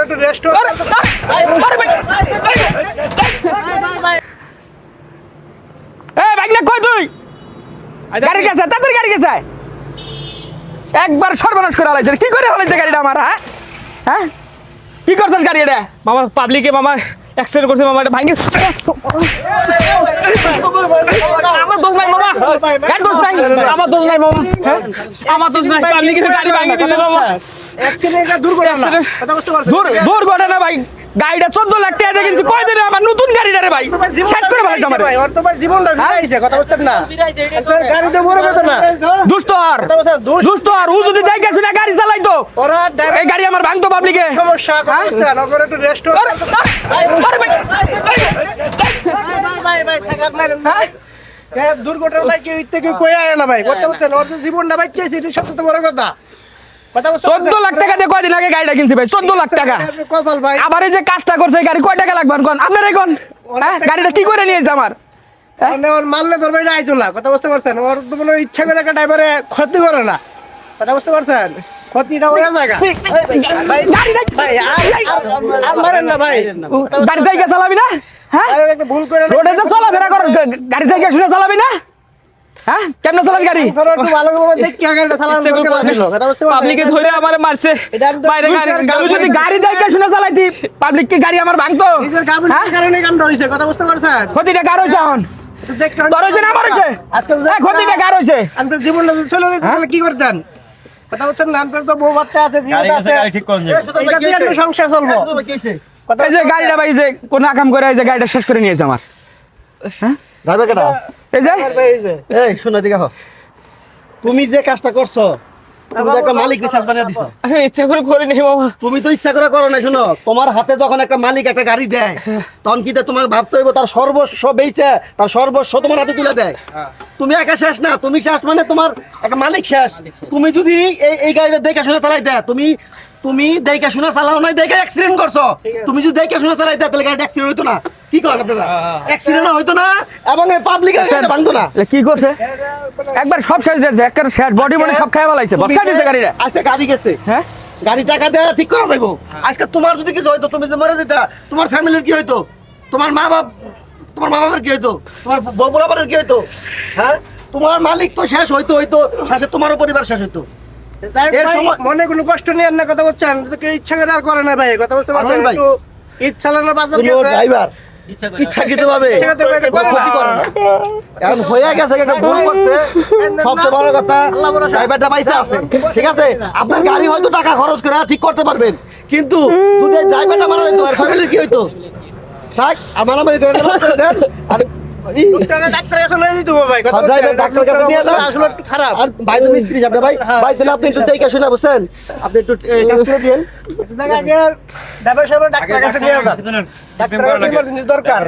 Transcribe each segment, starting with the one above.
একটু রেস্ট গাড়ি গেছে তাদের গাড়ি গেছে একবার সর্বনাশ করে আলাইছে কি করে হলাইছে গাড়িটা আমার হ্যাঁ হ্যাঁ কি করছিস গাড়ি এটা মামা পাবলিকে মামা অ্যাক্সিডেন্ট করছে মামা এটা ভাঙি আমার দোষ নাই মামা গাড়ি দোষ নাই আমার দোষ নাই মামা আমার দোষ নাই পাবলিকের গাড়ি ভাঙি দিছে মামা অ্যাক্সিডেন্টটা দুর্ঘটনা কথা বুঝতে পারছেন দুর্ঘটনা ভাই গাড়িটা 14 লাখ টাকা দিয়ে কিন্তু কয় দিনে আমার নতুন গাড়িটা রে ভাই শেষ করে ফেলাইছে আমার ভাই ওর তো ভাই জীবনটা ফিরাইছে কথা বুঝছেন না গাড়িতে বড় কথা না দুষ্ট আর ও যদি দেখে শুনে গাড়ি চালাইতো ওরা এই গাড়ি আমার ভাঙতো পাবলিকে সমস্যা কথা বুঝছেন ওর একটু রেস্ট ভাই থাকার মারেন দুর্ঘটনা ভাই কেউ থেকে কই আয় না ভাই কথা বুঝছেন ওর জীবনটা বাঁচিয়েছে এটা সবচেয়ে বড় কথা 14 লাখ টাকা দিয়ে কয়দিন আগে গাড়িটা কিনছি ভাই 14 লাখ টাকা কপাল ভাই আবার এই যে কাজটা করছে এই গাড়ি কয় টাকা লাগবে কোন আপনারাই কোন হ্যাঁ গাড়িটা কি করে নিয়েছে আমার ওর মারলে ধরবে এটা আইতো না কথা বুঝতে পারছেন ওর তো কোনো ইচ্ছা করে একটা ড্রাইভারে ক্ষতি করে না কথা বুঝতে পারছেন ক্ষতিটা ওই জায়গা ভাই ভাই আর মারেন না ভাই গাড়ি থেকে চালাবি না হ্যাঁ একটা ভুল করে রোডে তো চলাফেরা কর গাড়ি থেকে শুনে চালাবি না হ্যাঁ কেমনে চালাবি গাড়ি ধরো একটু ভালো করে দেখি গাড়িটা চালানো দরকার ছিল কথা বুঝতে পারছেন পাবলিকে ধরে আমারে মারছে বাইরে গাড়ি আমি যদি গাড়ি দেখে শুনে চালাইতি পাবলিক কি গাড়ি আমার ভাঙতো নিজের গাবিনের কারণে কামটা হইছে কথা বুঝতে পারছেন ক্ষতিটা কার হইছে এখন তোর হইছে না আমার হইছে আজকে ক্ষতিটা কার হইছে আপনার জীবনটা যদি চলে যেত তাহলে কি করতেন কথা বুঝছেন না আপনার তো বউ বাচ্চা আছে জীবন আছে ঠিক করুন এটা দিয়ে একটা সংসার চলবো কথা এই যে গাড়িটা ভাই যে কোন কাম করে এই যে গাড়িটা শেষ করে নিয়েছে আমার ড্রাইভার কেটা এই যে এই শোনো দিকে তুমি যে কাজটা করছো তুমি তো একটা মালিক রিসার্চ বানিয়ে দিছো ইচ্ছা করে করি নাই মামা তুমি তো ইচ্ছা করে করো না শোনো তোমার হাতে যখন একটা মালিক একটা গাড়ি দেয় তখন কি তোমাকে ভাবতে হইব তার সর্বস্ব বেচে তার সর্বস্ব তোমার হাতে তুলে দেয় তুমি একা শেষ না তুমি শেষ মানে তোমার একটা মালিক শেষ তুমি যদি এই গাড়িটা দেখে শুনে চালাই দেয় তুমি দেখে শুনে চালাও নাই দেখে অ্যাক্সিডেন্ট করছো তুমি যদি দেখে শুনে চালাই দেয় তাহলে গাড়িটা অ্যাক্সিডেন্ট হইতো না কি করেন আপনারা অ্যাক্সিডেন্ট হইতো না এবং এই পাবলিক ভাঙতো না কি করছে একবার সব শেষ দিয়েছে একবার শেষ বডি মনে সব খাই ফেলাইছে বসকা দিয়েছে গাড়িটা আজকে গাড়ি গেছে হ্যাঁ গাড়ি টাকা দেয়া ঠিক করা যাইবো আজকে তোমার যদি কিছু হইতো তুমি যদি মরে যেতা তোমার ফ্যামিলির কি হইতো তোমার মা বাবার কি হইতো তোমার বউ বাবার কি হইতো হ্যাঁ তোমার মালিক তো শেষ হইতো শেষে তোমারও পরিবার শেষ হইতো এর সময় মনে কোনো কষ্ট নেই না কথা বলছেন ইচ্ছা করে আর করে না ভাই কথা বুঝতে পারছেন ভাই। একটু ইচ্ছা লাগানোর বাজার তুমি ওর গেছে ড্রাইভার ইচ্ছাকৃত ভাবে ইচ্ছাকৃত ভাবে এটা করে না। ক্ষতি করে না এখন হয়ে গেছে একটা ভুল করছে সবচেয়ে বড় কথা আল্লাহ ভরসা। ড্রাইভারটা পয়সা আছে ঠিক আছে আপনার গাড়ি হয়তো টাকা খরচ করে ঠিক করতে পারবেন কিন্তু যদি ড্রাইভারটা মারা যেত আর ফ্যামিলির কি হইতো থাক আমার নামে দেন আর টাকা ডাক্তারের কাছে নিয়ে দিতে হবে ভাই কথা আর ড্রাইভার বলছেন। ডাক্তারের কাছে নিয়ে যান আসলে একটু খারাপ আর ভাই তো মিস্ত্রি সাহেব ভাই ভাই তাহলে আপনি একটু দেখে শুনে বুঝছেন আপনি একটু কাজ করে দিয়েন দেখা আগে ড্রাইভার সাহেব ডাক্তারের কাছে নিয়ে যান ডাক্তারের কাছে emergency দরকার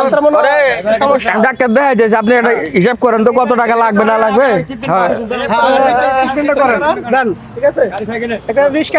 আপনার মনে হয় সমস্যা ডাক্তার দেখা যাচ্ছে আপনি একটা হিসাব করেন তো কত টাকা লাগবে না লাগবে হ্যাঁ ট্রিটমেন্ট করেন দেন ঠিক আছে এটা রিস্ক